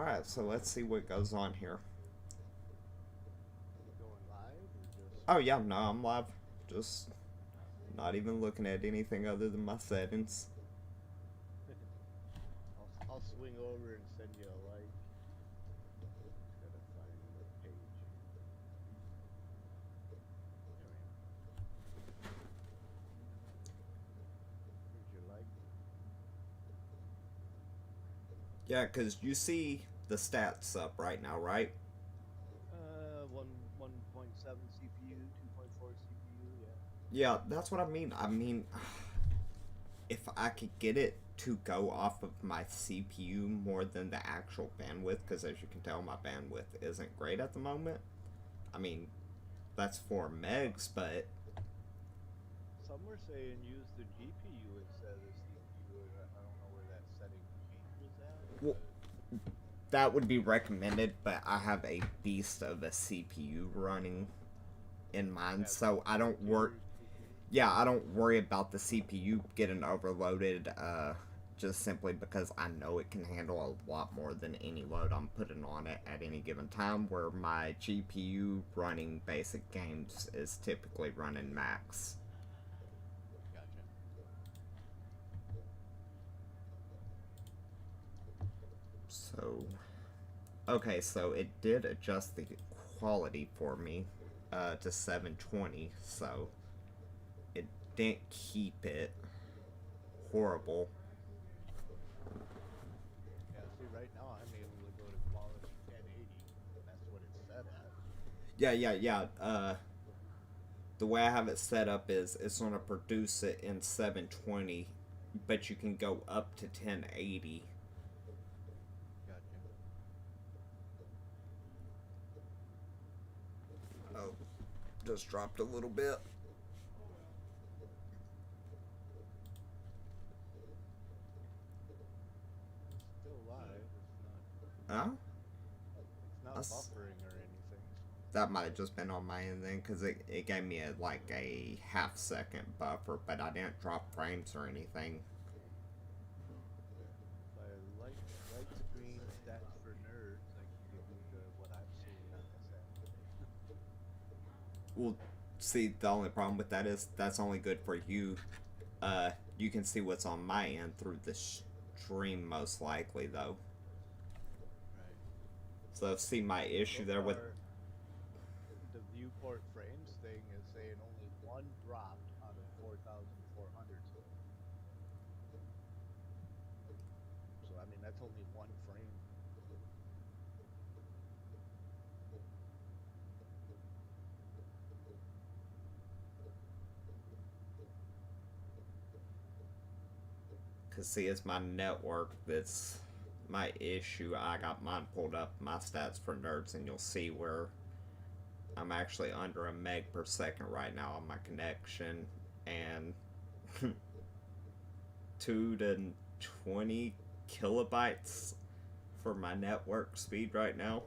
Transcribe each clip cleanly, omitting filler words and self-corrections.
Alright, so let's see what goes on here. You going live or just? Oh, yeah, no, I'm live. Just not even looking at anything other than my settings. I'll swing over and send you a like. Just gotta find the page here. There we are. Here's your like. Yeah, because you see the stats up right now, right? One 1.7 CPU, 2.4 CPU. Yeah. Yeah, that's what I mean. I mean, if I could get it to go off of my CPU more than the actual bandwidth, because as you can tell, my bandwidth isn't great at the moment. I mean, that's 4 megs, but Some were saying use the GPU instead of the CPU. I don't know where that setting changes at, well, but that would be recommended. But I have a beast of a CPU running in mind, that so I don't work. your CPU. Yeah, I don't worry about the CPU getting overloaded. Just simply because I know it can handle a lot more than any load I'm putting on it at any given time. Where my GPU running basic games is typically running max. Gotcha. So, okay, so it did adjust the quality for me to 720, so it didn't keep it horrible. Yeah, see, right now I'm able to go to quality 1080. That's what it's set at. Yeah. The way I have it set up is it's going to produce it in 720, but you can go up to 1080. Gotcha. Oh, just dropped a little bit. It's still live. Huh? It's not That's, buffering or anything. that might have just been on my end then, because it gave me like a half-second buffer, but I didn't drop frames or anything. If I light screen stats for nerds, I can give you what I'm seeing on this end. Well, see, the only problem with that is that's only good for you. You can see what's on my end through the stream, most likely, though. Right. So, see my issue So there with. far, the viewport frames thing is saying only one dropped out of 4,400. So I mean that's only one frame. Because, see, it's my network that's my issue. I got mine pulled up, my stats for nerds, and you'll see where I'm actually under a meg per second right now on my connection, and 2 to 20 kilobytes for my network speed right now.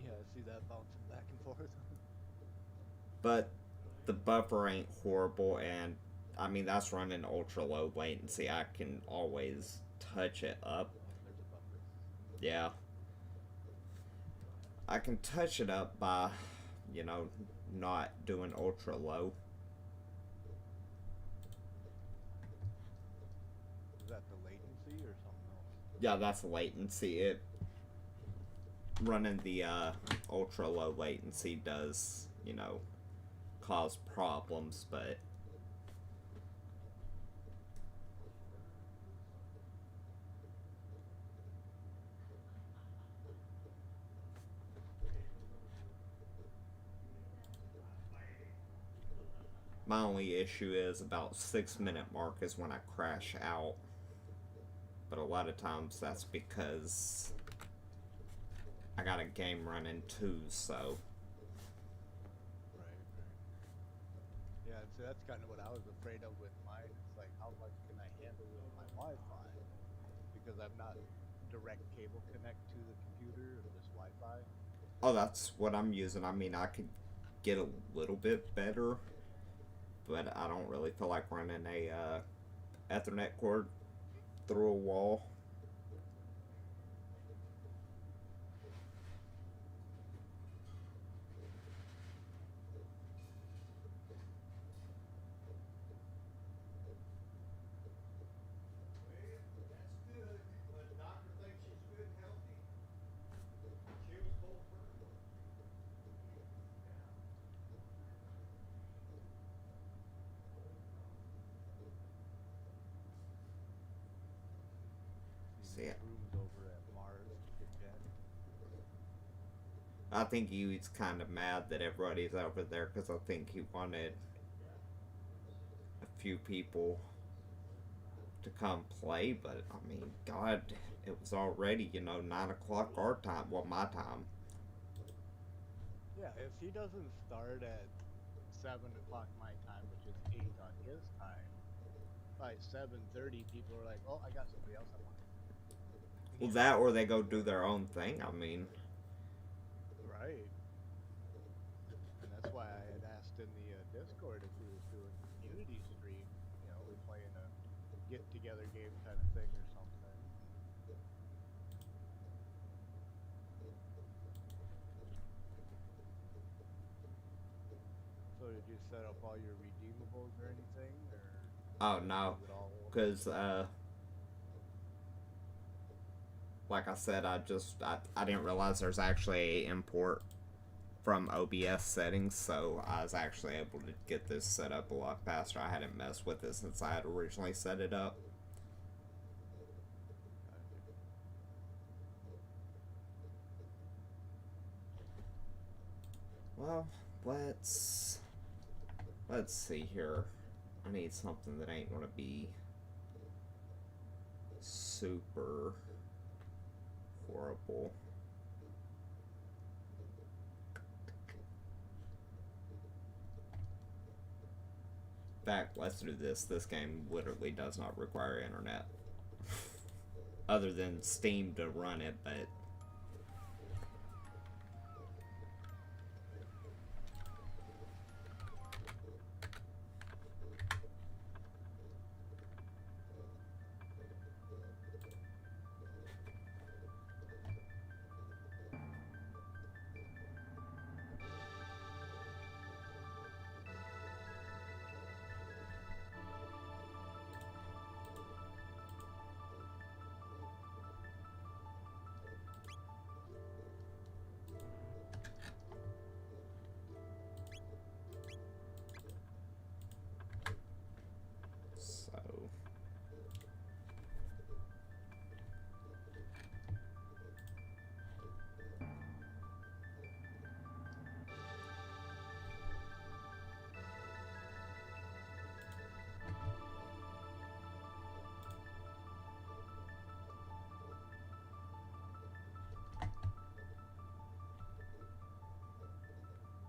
Yeah, I see that bouncing back and forth. But the buffer ain't horrible, and I mean, that's running ultra low latency. I can always touch it up. Oh, there's a buffer. Yeah, I can touch it up by, you know, not doing ultra low. Is that the latency or something else? Yeah, that's latency. It running the ultra low latency does, cause problems, but my only issue is about 6 minute mark is when I crash out. But a lot of times that's because I got a game running too, so Right, right. Yeah, so that's kind of what I was afraid of with mine. It's like, how much can I handle with my Wi-Fi? Because I'm not direct cable connect to the computer or this Wi-Fi. oh, that's what I'm using. I mean, I could get a little bit better, but I don't really feel like running a Ethernet cord through a wall. See it. rooms over at Mars Kit Kat. I think he was kind of mad that everybody's over there because I think he wanted a few people to come play, but I mean, God, it was already, 9 o'clock our time, well, my time. Yeah, if he doesn't start at 7 o'clock my time, which is 8 on his time, by 7:30 people are like, "Oh, I got somebody else I want." Well, that or they go do their own thing, I mean. Right. And that's why I had asked in the Discord if we was doing a community stream. We playing a get-together game kind of thing or something. So did you set up all your redeemables or anything, or Oh, just no, leave it all open? because, like I said, I didn't realize there's actually a import from OBS settings, so I was actually able to get this set up a lot faster. I hadn't messed with it since I had originally set it up. Well, let's see here. I need something that ain't gonna be super horrible. In fact, let's do this. This game literally does not require internet. Other than Steam to run it, but...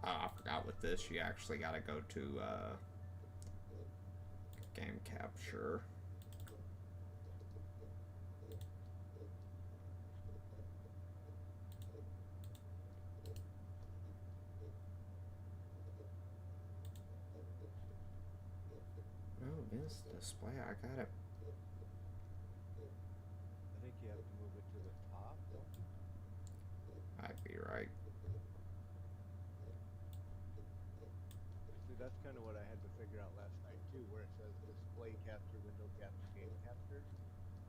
Oh, I forgot with this, you actually gotta go to, game capture. No, this display, I got it. I think you have to move it to the top, don't you? I'd be right. See, that's kind of what I had to figure out last night too, where it says display capture, window capture, game capture.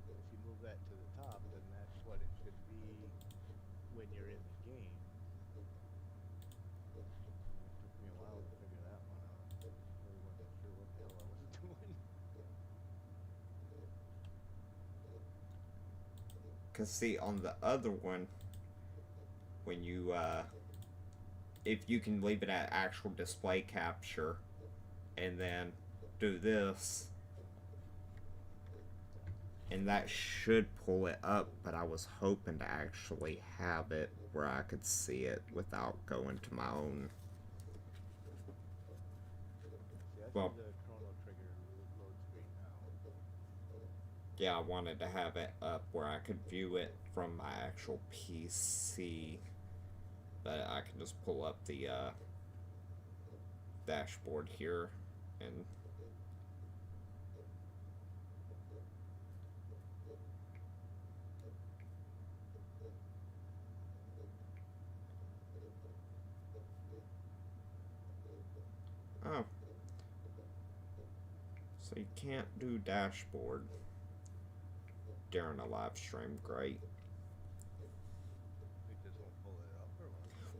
If you move that to the top, then that's what it should be when you're in the game. It took me a while to figure that one out. I really wasn't sure what the hell I was doing. Cause see, on the other one, when you, if you can leave it at actual display capture, and then do this, and that should pull it up, but I was hoping to actually have it where I could see it without going to my own. See, I Well, see the Chrono Trigger load screen now. yeah, I wanted to have it up where I could view it from my actual PC, but I can just pull up the dashboard here and oh, so you can't do dashboard during a live stream. Great. It just won't pull it up or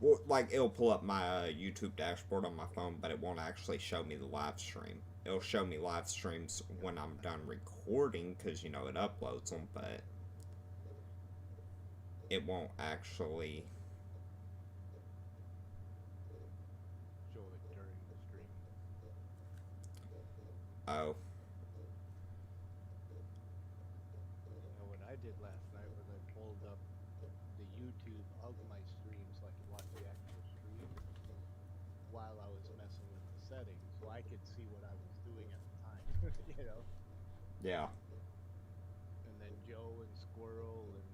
what? Well, like, it'll pull up my YouTube dashboard on my phone, but it won't actually show me the live stream. It'll show me live streams when I'm done recording, because, it uploads them, but it won't actually. show it during the stream. Oh, Now, what I did last night was I pulled up the YouTube of my stream so I could watch the actual stream while I was messing with the settings, so I could see what I was doing at the time. You know. yeah. And then Joe and Squirrel and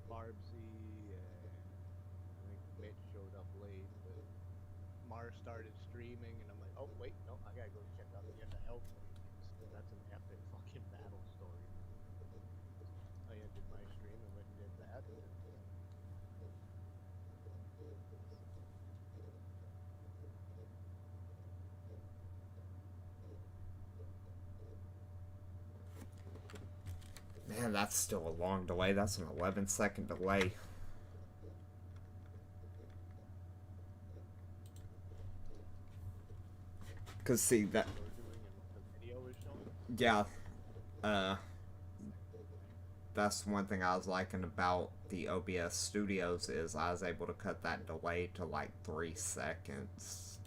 Barbsy and I think Mitch showed up late, but Mars started streaming, and I'm like, oh wait, no, I gotta go check out the end of Hellblade. That's an epic fucking battle story. I ended my stream and went and did that. Man, that's still a long delay. That's an 11-second delay. Cause see that, We're doing and what the video is showing. yeah, that's one thing I was liking about the OBS Studios is I was able to cut that delay to like 3 seconds.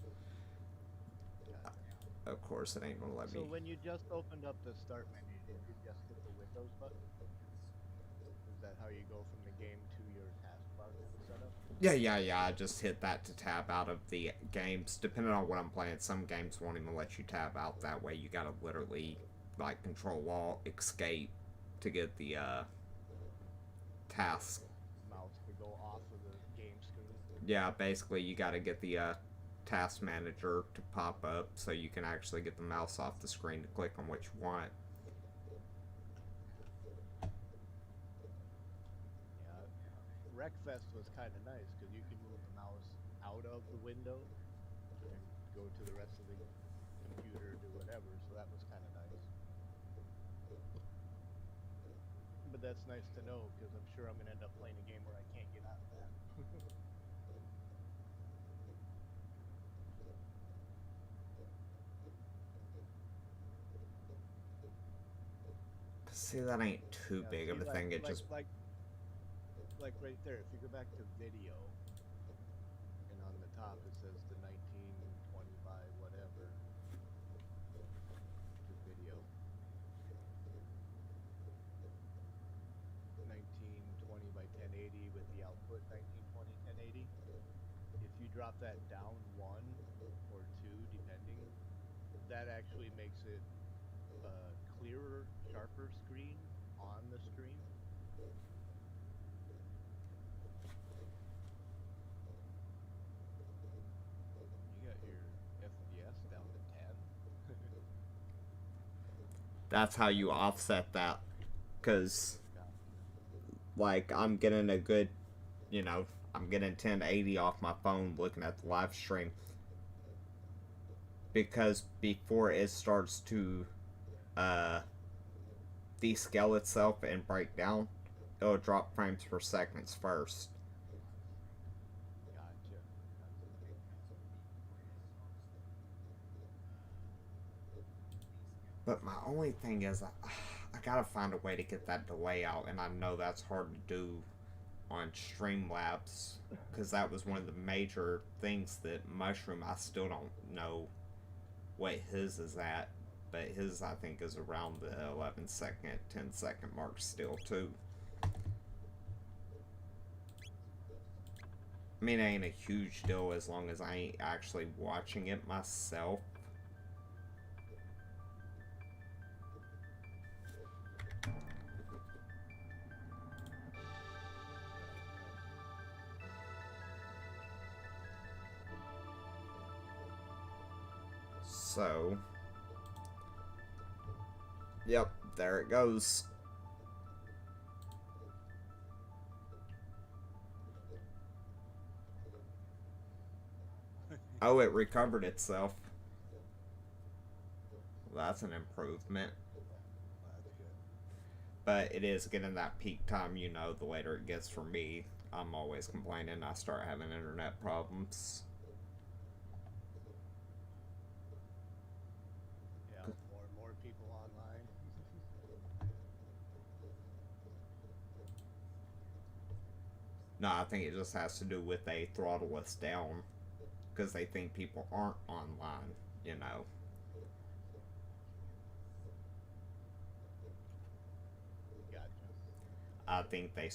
Of course, it ain't gonna let me. So when you just opened up the start menu, did you just hit the Windows button? Is that how you go from the game to your taskbar kind of setup? Yeah. I just hit that to tab out of the games. Depending on what I'm playing, some games won't even let you tab out that way. You gotta literally, like, Control-Alt, Escape to get the, task. Mouse to go off of the game screen. Yeah, basically, you gotta get the, task manager to pop up so you can actually get the mouse off the screen to click on what you want. Yeah, Wreckfest was kind of nice because you could move the mouse out of the window and go to the rest of the computer, do whatever. So that was kind of nice. But that's nice to know because I'm sure I'm gonna end up playing a game where I can't get out of that. See, that ain't too Yeah, big of see, a thing. It just like right there. If you go back to video, and on the top it says the 1920 by whatever. To video. 1920 by 1080 with the output 1920 1080. If you drop that down 1 or 2 depending, that actually makes it a clearer, sharper screen on the stream. You got your FPS down to 10. that's how you offset that. Because, like, I'm getting a good, I'm getting 1080 off my phone looking at the live stream. Because before it starts to descale itself and break down, it'll drop frames per second first. Gotcha. But my only thing is, I gotta find a way to get that delay out, and I know that's hard to do on Streamlabs, because that was one of the major things that Mushroom, I still don't know what his is at, but his, I think, is around the 11-second, 10-second mark still, too. I mean, it ain't a huge deal as long as I ain't actually watching it myself. So, yep, there it goes. Oh, it recovered itself. That's an improvement. That's good. But it is getting that peak time, the later it gets for me. I'm always complaining I start having internet problems. Yeah, more and more people online. No, I think it just has to do with they throttle us down because they think people aren't online, you know. Gotcha. I think they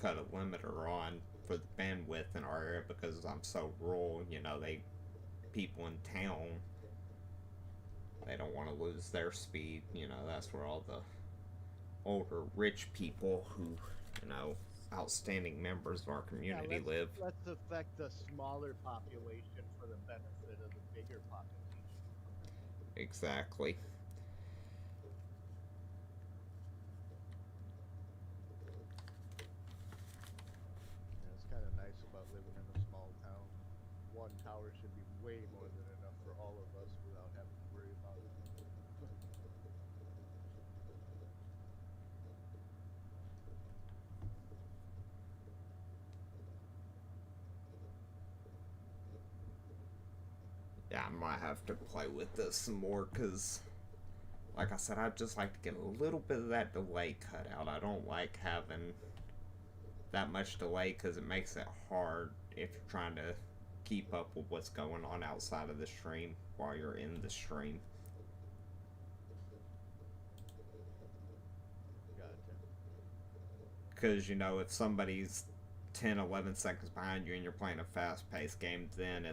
cut a limiter on for the bandwidth in our area because I'm so rural, you know, people in town, they don't want to lose their speed, you know, that's where all the older rich people who, you know, outstanding members of our Yeah, community live. let's affect the smaller population for the benefit of the bigger population. Exactly. Yeah, it's kind of nice about living in a small town. One tower should be way more than enough for all of us without having to worry about it. Yeah, I might have to play with this some more because, like I said, I'd just like to get a little bit of that delay cut out. I don't like having that much delay because it makes it hard if you're trying to keep up with what's going on outside of the stream while you're in the stream. Gotcha. Because, you know, if somebody's 10, 11 seconds behind you and you're playing a fast paced game, then